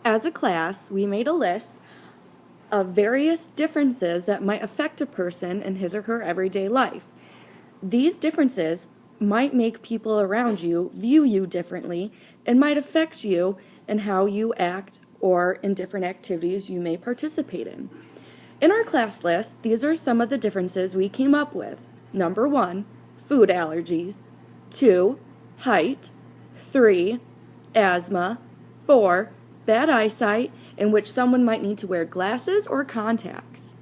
As a class, we made a list of various differences that might affect a person in his or her everyday life. These differences might make people around you view you differently and might affect you in how you act or in different activities you may participate in. In our class list, these are some of the differences we came up with. Number 1, food allergies. 2, height. 3, asthma. 4, bad eyesight, in which someone might need to wear glasses or contacts.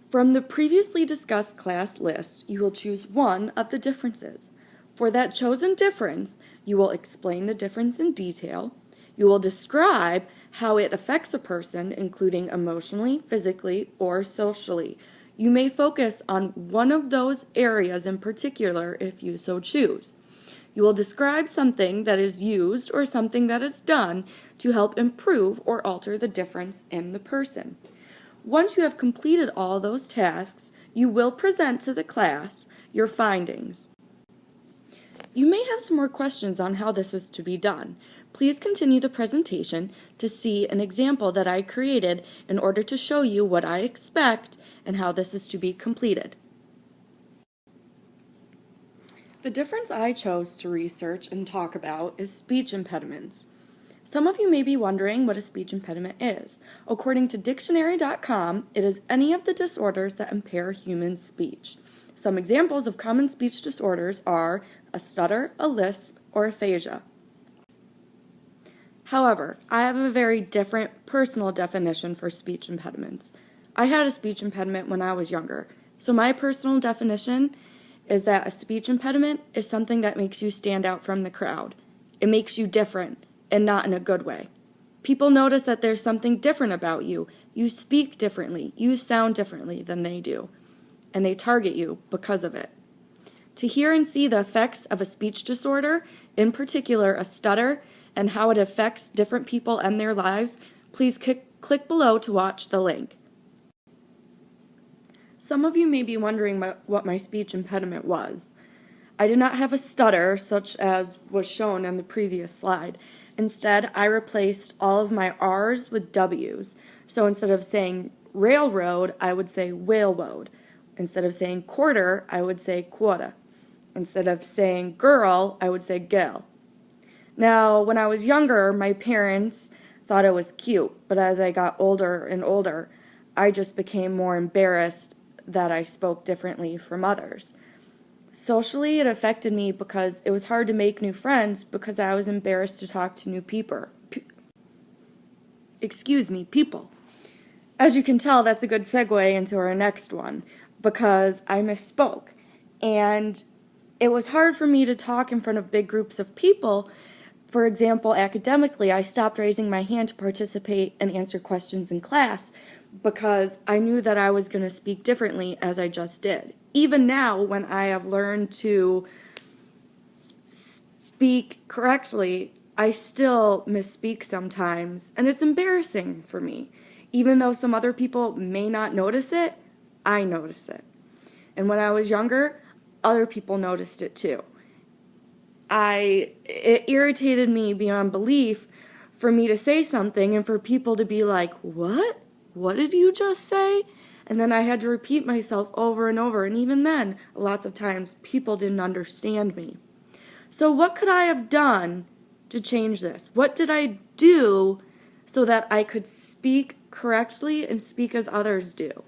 From the previously discussed class list, you will choose one of the differences. For that chosen difference, you will explain the difference in detail. You will describe how it affects a person, including emotionally, physically, or socially. You may focus on one of those areas in particular if you so choose. You will describe something that is used or something that is done to help improve or alter the difference in the person. Once you have completed all those tasks, you will present to the class your findings. You may have some more questions on how this is to be done. Please continue the presentation to see an example that I created in order to show you what I expect and how this is to be completed. The difference I chose to research and talk about is speech impediments. Some of you may be wondering what a speech impediment is. According to dictionary.com, it is any of the disorders that impair human speech. Some examples of common speech disorders are a stutter, a lisp, or aphasia. However, I have a very different personal definition for speech impediments. I had a speech impediment when I was younger, so my personal definition is that a speech impediment is something that makes you stand out from the crowd. It makes you different, and not in a good way. People notice that there's something different about you. You speak differently, you sound differently than they do, and they target you because of it. To hear and see the effects of a speech disorder, in particular a stutter, and how it affects different people and their lives, please click below to watch the link. Some of you may be wondering what my speech impediment was. I did not have a stutter, such as was shown in the previous slide. Instead, I replaced all of my R's with W's. So instead of saying railroad, I would say railroad. Instead of saying quarter, I would say quota. Instead of saying girl, I would say girl. Now, when I was younger, my parents thought it was cute, but as I got older and older, I just became more embarrassed that I spoke differently from others. Socially, it affected me because it was hard to make new friends because I was embarrassed to talk to new people. As you can tell, that's a good segue into our next one because I misspoke. And it was hard for me to talk in front of big groups of people. For example, academically, I stopped raising my hand to participate and answer questions in class because I knew that I was going to speak differently as I just did. Even now, when I have learned to speak correctly, I still misspeak sometimes, and it's embarrassing for me. Even though some other people may not notice it, I notice it. And when I was younger, other people noticed it too. It irritated me beyond belief for me to say something and for people to be like, "What? What did you just say?" And then I had to repeat myself over and over, and even then, lots of times, people didn't understand me. So what could I have done to change this? What did I do so that I could speak correctly and speak as others do?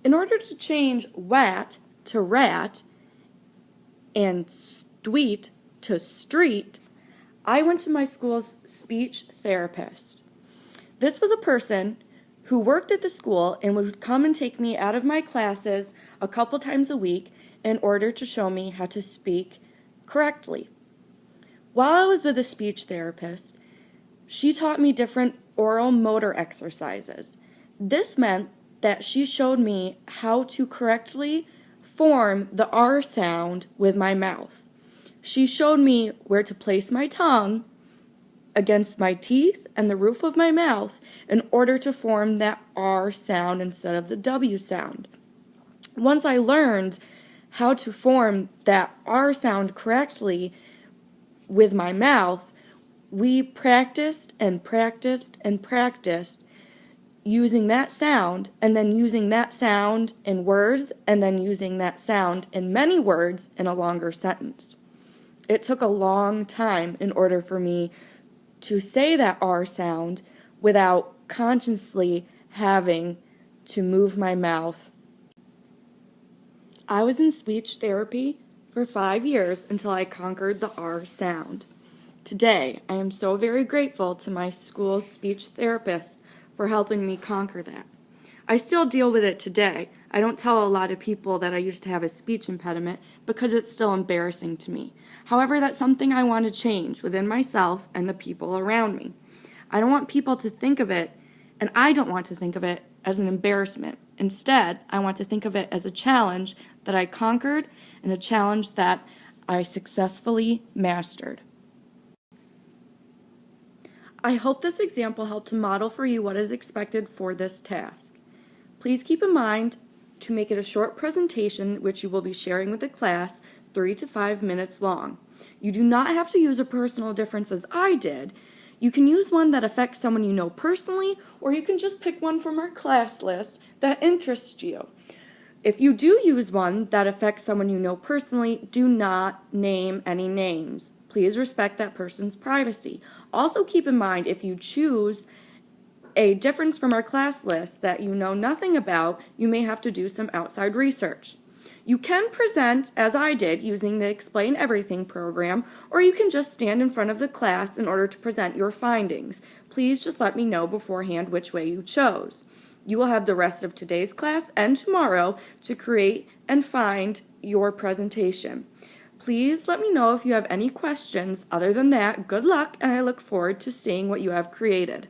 In order to change wat to rat and sweet to street, I went to my school's speech therapist. This was a person who worked at the school and would come and take me out of my classes a couple times a week in order to show me how to speak correctly. While I was with a speech therapist, she taught me different oral motor exercises. This meant that she showed me how to correctly form the R sound with my mouth. She showed me where to place my tongue against my teeth and the roof of my mouth in order to form that R sound instead of the W sound. Once I learned how to form that R sound correctly, with my mouth, we practiced and practiced and practiced using that sound, and then using that sound in words, and then using that sound in many words in a longer sentence. It took a long time in order for me to say that R sound without consciously having to move my mouth. I was in speech therapy for 5 years until I conquered the R sound. Today, I am so very grateful to my school's speech therapist for helping me conquer that. I still deal with it today. I don't tell a lot of people that I used to have a speech impediment because it's still embarrassing to me. However, that's something I want to change within myself and the people around me. I don't want people to think of it, and I don't want to think of it as an embarrassment. Instead, I want to think of it as a challenge that I conquered and a challenge that I successfully mastered. I hope this example helped to model for you what is expected for this task. Please keep in mind to make it a short presentation which you will be sharing with the class, 3 to 5 minutes long. You do not have to use a personal difference as I did. You can use one that affects someone you know personally, or you can just pick one from our class list that interests you. If you do use one that affects someone you know personally, do not name any names. Please respect that person's privacy. Also keep in mind, if you choose a difference from our class list that you know nothing about, you may have to do some outside research. You can present, as I did, using the Explain Everything program, or you can just stand in front of the class in order to present your findings. Please just let me know beforehand which way you chose. You will have the rest of today's class and tomorrow to create and find your presentation. Please let me know if you have any questions. Other than that, good luck, and I look forward to seeing what you have created.